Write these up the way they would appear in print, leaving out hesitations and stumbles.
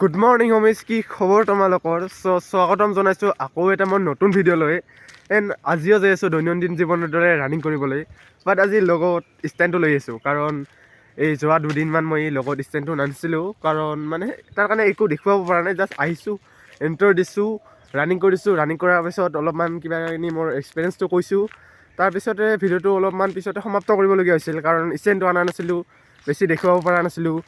Good morning homies, কি খবৰ তোমালোকৰ? স্বাগতম জনাইছোঁ আকৌ এটা মই নতুন ভিডিঅ' লৈ। আজিও যাই আছোঁ দৈনন্দিন জীৱনৰ দৰে ৰানিং কৰিবলৈ। বাট আজি লগত ষ্টেণ্ডটো লৈ আহিছোঁ, কাৰণ এই যোৱা দুদিনমান মই লগত ষ্টেণ্ডটো নানিছিলোঁ, কাৰণ মানে তাৰ কাৰণে একো দেখুৱাব পৰা নাই। জাষ্ট আহিছোঁ, এণ্ট্ৰ দিছোঁ, ৰানিং কৰিছোঁ। ৰানিং কৰাৰ পিছত অলপমান কিবা কিবি মোৰ এক্সপিৰিয়েঞ্চটো কৈছোঁ। তাৰপিছতে ভিডিঅ'টো অলপমান পিছতে সমাপ্ত কৰিবলগীয়া হৈছিল, কাৰণ ষ্টেণ্ডটো অনা নাছিলোঁ, বেছি দেখুৱাব পৰা নাছিলোঁ।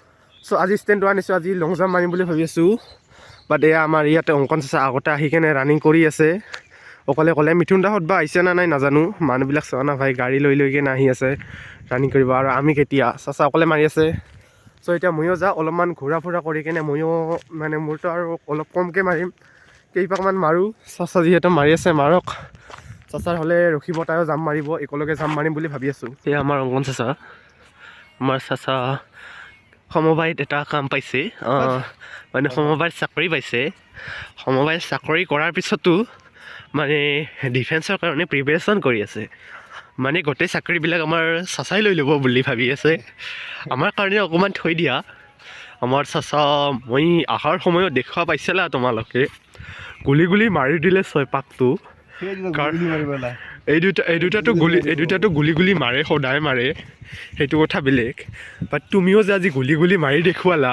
আজি ষ্টেণ্ডটো আনিছোঁ, আজি লং জাম্প মাৰিম বুলি ভাবি আছোঁ। বাট এয়া আমাৰ ইয়াতে অংকন চাচা আগতে আহি কেনে ৰানিং কৰি আছে অকলে অকলে। মিথুন দাহঁত বা আহিছে না নাই নাজানো, মানুহবিলাক চোৱা না ভাই, গাড়ী লৈ কেনে আহি আছে ৰানিং কৰিব। আৰু আমি কেতিয়া চাচা অকলে মাৰি আছে। এতিয়া ময়ো যাওঁ, অলপমান ঘূৰা ফুৰা কৰি কেনে ময়ো মানে মোৰতো আৰু অলপ কমকৈ মাৰিম, কেইপাকমান মাৰোঁ। চাচা যিহেতু মাৰি আছে মাৰক, চাচাৰ হ'লে ৰখিব, তাইও জাম্প মাৰিব, একেলগে জাম্প মাৰিম বুলি ভাবি আছোঁ। এয়া আমাৰ অংকন চাচা, আমাৰ চাচা সমবায়ত এটা কাম পাইছে, মানে সমবায়ত চাকৰি পাইছে। সমবায়ত চাকৰি কৰাৰ পিছতো মানে ডিফেন্সৰ কাৰণে প্ৰিপেৰেশ্যন কৰি আছে। মানে গোটেই চাকৰিবিলাক আমাৰ চাচাই লৈ ল'ব বুলি ভাবি আছে। আমাৰ কাৰণে অকণমান থৈ দিয়া। আমাৰ চাচা মই অহাৰ সময়ত দেখুওৱা পাইছিলা তোমালোকে, গুলি মাৰি দিলে 6 পাকটো। এই দুটাটো গুলি মাৰে, সদায় মাৰে, সেইটো কথা বেলেগ। বাট তুমিও যে আজি গুলি মাৰি দেখুৱালা,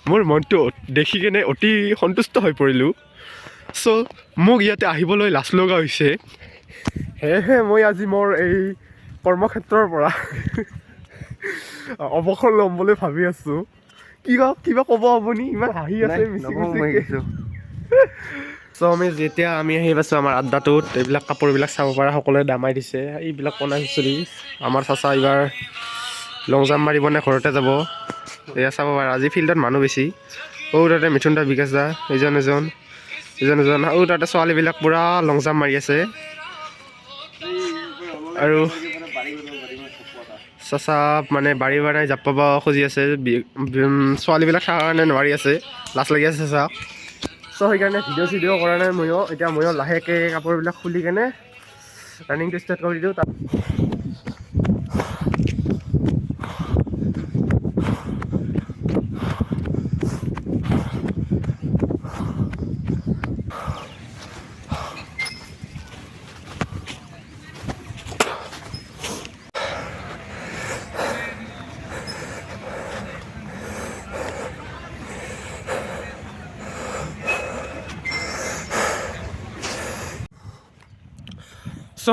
মোৰ মনটো দেখি কেনে অতি সন্তুষ্ট হৈ পৰিলোঁ। মোক ইয়াতে আহিবলৈ লাজ লগা হৈছে, সেয়েহে মই আজি মোৰ এই কৰ্মক্ষেত্ৰৰ পৰা অৱসৰ ল'ম বুলি ভাবি আছোঁ। কিবা ক'ব আপুনি? ইমান হাঁহি আছে আমি যেতিয়া আহি পাইছোঁ আমাৰ আড্ডাটোত, এইবিলাক কাপোৰবিলাক চাব পৰা সকলোৱে দামাই দিছে। এইবিলাক কণা খিচুৰি। আমাৰ চাচা এইবাৰ লং জাম্প মাৰিবনে ঘৰতে যাব, এয়া চাব পাৰা। আজি ফিল্ডত মানুহ বেছি। তাতে মিথুন দা, বিকাশ দা, এজন তাতে ছোৱালীবিলাক পূৰা লং জাম্প মাৰি আছে। আৰু চাচা মানে বাৰী জাপ পাব খুজি আছে, ছোৱালীবিলাক থকাৰ কাৰণে নোৱাৰি আছে, লাজ লাগি আছে চাচা। সেইকাৰণে ভিডিঅ' কৰা নাই ময়ো। এতিয়া ময়ো লাহেকৈ কাপোৰবিলাক খুলি কেনে ৰানিংটো ষ্টাৰ্ট কৰি দিওঁ।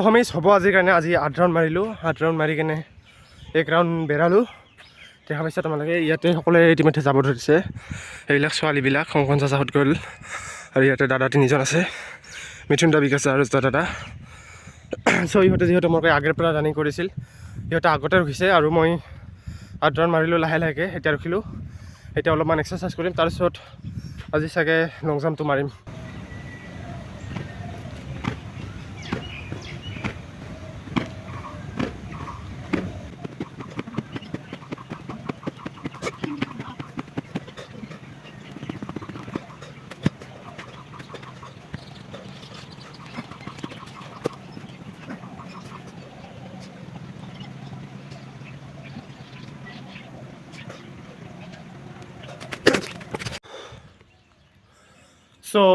হোমিজ হ'ব আজিৰ কাৰণে। আজি 8 ৰাউণ্ড মাৰিলোঁ, 8 ৰাউণ্ড মাৰি কেনে 1 ৰাউণ্ড বেৰালোঁ। দেখা পাইছা তোমালোকে, ইয়াতে সকলোৱে ইতিমধ্যে যাব ধৰিছে। সেইবিলাক ছোৱালীবিলাক অংকন চাচাহঁত গ'ল, আৰু ইয়াতে দাদা 3জন আছে, মিথুন দা, বিকাশ দা আৰু দাদা। ইহঁতে যিহেতু মই আগৰ পৰা ৰানিং কৰিছিল, সিহঁতে আগতে ৰখিছে, আৰু মই 8 ৰাউণ্ড মাৰিলোঁ লাহেকৈ। এতিয়া ৰখিলোঁ, এতিয়া অলপমান এক্সাৰচাইজ কৰিম, তাৰপিছত আজি চাগে লং জাম্পটো মাৰিম।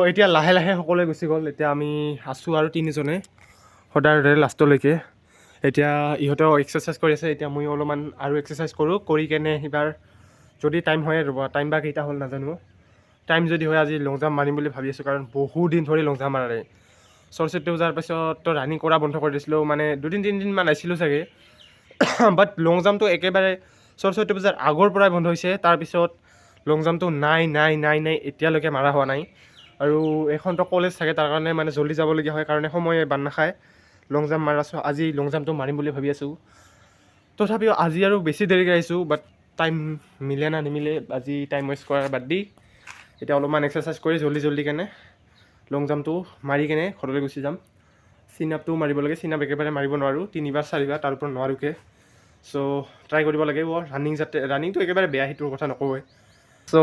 এতিয়া লাহে লাহে সকলোৱে গুচি গ'ল। এতিয়া আমি আছোঁ আৰু 3জনে সদায় লাষ্টলৈকে। এতিয়া ইহঁতেও এক্সাৰচাইজ কৰি আছে, এতিয়া মই অলপমান আৰু এক্সাৰচাইজ কৰোঁ, কৰি কেনে এইবাৰ যদি টাইম হয়, ৰ'ব টাইম বা কেইটা হ'ল নাজানো, টাইম যদি হয় আজি লং জাম্প মাৰিম বুলি ভাবি আছোঁ। কাৰণ বহু দিন ধৰি লং জাম্প মাৰা নাই। সৰস্বতী পূজাৰ পিছততো ৰানিং কৰা বন্ধ কৰি দিছিলোঁ, মানে 2-3 দিনমান আহিছিলোঁ চাগে। বাট লং জাম্পটো একেবাৰে সৰস্বতী পূজাৰ আগৰ পৰাই বন্ধ হৈছে। তাৰপিছত লং জাম্পটো নাই এতিয়ালৈকে মাৰা হোৱা নাই। আৰু এখনতো কলেজ থাকে, তাৰ কাৰণে মানে জল্দি যাবলগীয়া হয়, কাৰণে সময়ে বান নাখায় লং জাম্প মাৰা। আজি লং জাম্পটো মাৰিম বুলি ভাবি আছোঁ। তথাপিও আজি আৰু বেছি দেৰিকৈ আহিছোঁ, বাট টাইম মিলে না নিমিলে, আজি টাইম ৱেষ্ট কৰাৰ বাদ দি এতিয়া অলপমান এক্সাৰচাইজ কৰি জল্দি কেনে লং জাম্পটো মাৰি কেনে ঘৰলৈ গুচি যাম। চিন আপটো মাৰিব লাগে, চিন আপ একেবাৰে মাৰিব নোৱাৰোঁ, 3-4 তাৰ ওপৰত নোৱাৰোঁকৈ। ট্ৰাই কৰিব লাগে। ৰানিংটো একেবাৰে বেয়া, সেইটোৰ কথা নকওঁৱে।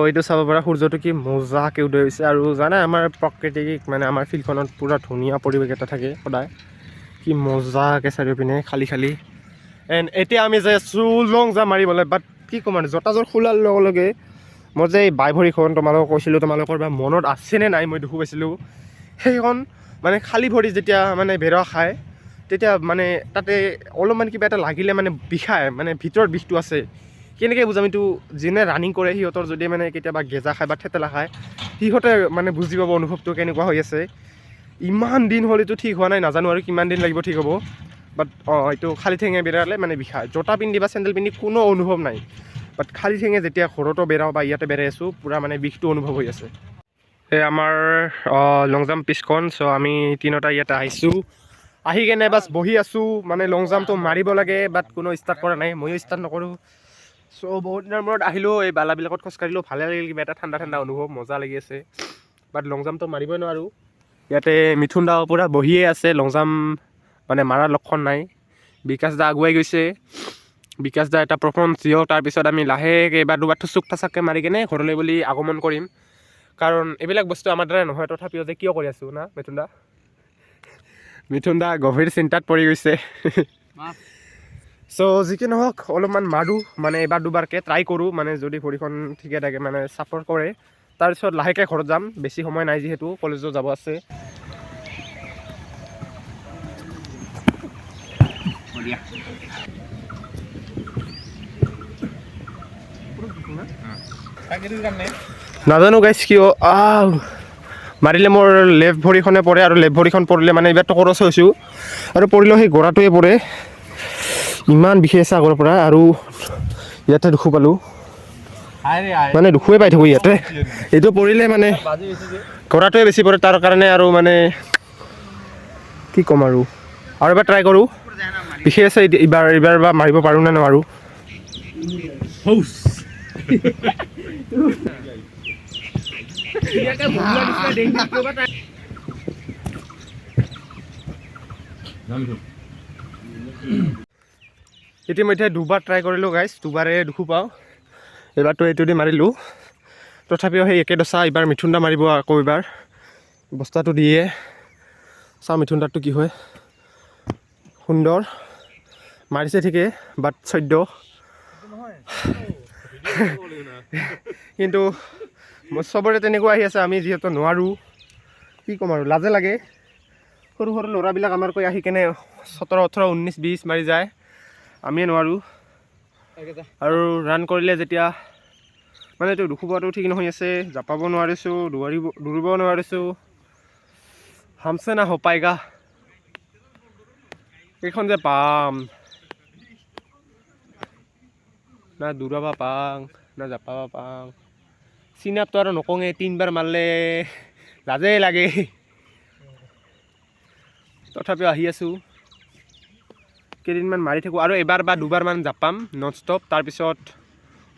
এইটো চাব পৰা সূৰ্যটো কি মজাকৈ উদয় হৈছে। আৰু জানে আমাৰ প্ৰাকৃতিক মানে আমাৰ ফিল্ডখনত পূৰা ধুনীয়া পৰিৱেশ এটা থাকে সদায়, কি মজাকৈ চাৰিওপিনে খালী। এতিয়া আমি যাই আছোঁ লং জাম্প মাৰিবলৈ। বাট কি ক'ম আৰু, জোতাযোৰ খোলাৰ লগে লগে মই যে এই বাই ভৰিখন তোমালোকক কৈছিলোঁ, তোমালোকৰ বা মনত আছেনে নাই মই দুখো পাইছিলোঁ, সেইখন মানে খালী ভৰি যেতিয়া মানে বেৰা খায় তেতিয়া মানে তাতে অলপমান কিবা এটা লাগিলে মানে বিষায়, মানে ভিতৰত বিষটো আছে। কেনেকৈ বুজাম এইটো, যোনে ৰানিং কৰে সিহঁতৰ যদি মানে কেতিয়াবা গেজা খায় বা থেতেলা খায় সিহঁতে মানে বুজি পাব অনুভৱটো কেনেকুৱা হৈ আছে। ইমান দিন হ'ল এইটো ঠিক হোৱা নাই, নাজানো আৰু কিমান দিন লাগিব ঠিক হ'ব। বাট এইটো খালী ঠেঙে বেৰালে মানে বিষায়। জোতা পিন্ধি বা চেণ্ডেল পিন্ধি কোনো অনুভৱ নাই, বাট খালী ঠেঙে যেতিয়া ঘৰতো বেৰাওঁ বা ইয়াতে বেৰাই আছোঁ পূৰা মানে বিষটো অনুভৱ হৈ আছে। এই আমাৰ লং জাম্প পিছখন। চ' আমি তিনিওটা ইয়াতে আহিছোঁ, আহি কেনে বাছ বহি আছোঁ। মানে লং জাম্পটো মাৰিব লাগে, বাট কোনো ষ্টাৰ্ট কৰা নাই, ময়ো ষ্টাৰ্ট নকৰোঁ। চ' বহুত দিনৰ মূৰত আহিলোঁ, এই বালাবিলাকত খোজকাঢ়িলোঁ, ভালে লাগিল, কিবা এটা ঠাণ্ডা ঠাণ্ডা অনুভৱ, মজা লাগি আছে। বাট লং জাম্পটো মাৰিবই নোৱাৰোঁ। ইয়াতে মিথুন দাও পূৰা বহিয়ে আছে, লং জাম্প মানে মাৰাৰ লক্ষণ নাই। বিকাশ দা আগুৱাই গৈছে, বিকাশ দা এটা পাৰফৰ্মেঞ্চ দিয়ক, তাৰপিছত আমি লাহেকৈ এবাৰ দুবাৰ থুচুক থাচাককৈ মাৰি কেনে ঘৰলৈ বুলি আগমন কৰিম। কাৰণ এইবিলাক বস্তু আমাৰ দ্বাৰা নহয়, তথাপিও যে কিয় কৰি আছোঁ না মিথুন দা? মিথুন দা গভীৰ চিন্তাত পৰি গৈছে। চ' যি কি নহওক অলপমান মাৰোঁ, মানে এবাৰ দুবাৰকৈ ট্ৰাই কৰোঁ, মানে যদি ভৰিখন ঠিকে থাকে মানে ছাপৰ্ট কৰে, তাৰপিছত লাহেকৈ ঘৰত যাম। বেছি সময় নাই যিহেতু, কলেজত যাব আছে। নাজানো গাইছ কিয় মাৰিলে মোৰ লেফ্ট ভৰিখনে পৰে, আৰু লেফ্ট ভৰিখন পৰিলে মানে এইবাৰতো খৰচ হৈছোঁ, আৰু পৰিলেও সেই গৰাটোৱে পৰে। ইমান বিষাই আছে আগৰ পৰা, আৰু ইয়াতে দুখো পালোঁ, মানে দুখোৱে পাই থাকোঁ ইয়াতে। এইটো পৰিলে মানে গৰাটোৱে বেছি পৰে, তাৰ কাৰণে আৰু মানে কি ক'ম আৰু এবাৰ ট্ৰাই কৰোঁ। বিষাই আছে এইবাৰ বা মাৰিব পাৰোঁ নে নোৱাৰোঁ। ইতিমধ্যে দুবাৰ ট্ৰাই কৰিলোঁ গাইছ, দুবাৰে দুখো পাওঁ। এইবাৰতো এইটো দি মাৰিলোঁ, তথাপিও সেই একে দশা। এইবাৰ মিথুন দা মাৰিব আকৌ এইবাৰ বস্তাটো দিয়ে, চাওঁ মিথুন দাৰটো কি হয়। সুন্দৰ মাৰিছে ঠিকেই, বাট 14 কিন্তু চবৰে তেনেকুৱা আহি আছে, আমি যিহেতু নোৱাৰোঁ কি ক'ম আৰু, লাজে লাগে। সৰু সৰু ল'ৰাবিলাক আমাৰকৈ আহি কেনে 17, 18, 19, 20 মাৰি যায়, আমিয়ে নোৱাৰোঁ। আৰু ৰান কৰিলে যেতিয়া মানে এইটো দুখো পোৱাটো ঠিক নহয় আছে, জাপাব নোৱাৰিছোঁ, দৌৰিব নোৱাৰিছোঁ। হামছে না হৈ পায়েগা, এইখন যে পাম না, দৌৰাব পাং না জাপাব পাং। চিনাপটো আৰু নকওঁৱে, 3বাৰ মাৰিলে লাজেই লাগে, তথাপিও আহি আছোঁ। কেইদিনমান মাৰি থাকোঁ, আৰু এবাৰ বা দুবাৰমান জাপাম নন ষ্টপ, তাৰপিছত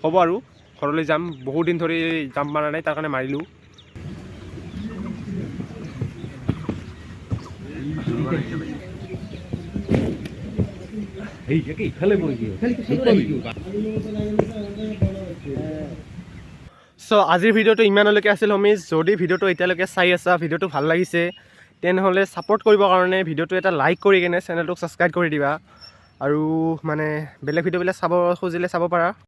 হ'ব আৰু ঘৰলৈ যাম। বহুত দিন ধৰি জাম্প মাৰা নাই, তাৰ কাৰণে মাৰিলোঁ। চ' আজিৰ ভিডিঅ'টো ইমানলৈকে আছিল হোমিজ। যদি ভিডিঅ'টো এতিয়ালৈকে চাই আছা, ভিডিঅ'টো ভাল লাগিছে, তেনেহ'লে ছাপোৰ্ট কৰিবৰ কাৰণে ভিডিঅ'টো এটা লাইক কৰি কেনে চেনেলটোক ছাবস্ক্ৰাইব কৰি দিবা। আৰু মানে বেলেগ ভিডিঅ'বিলাক চাব খুজিলে চাব পাৰা।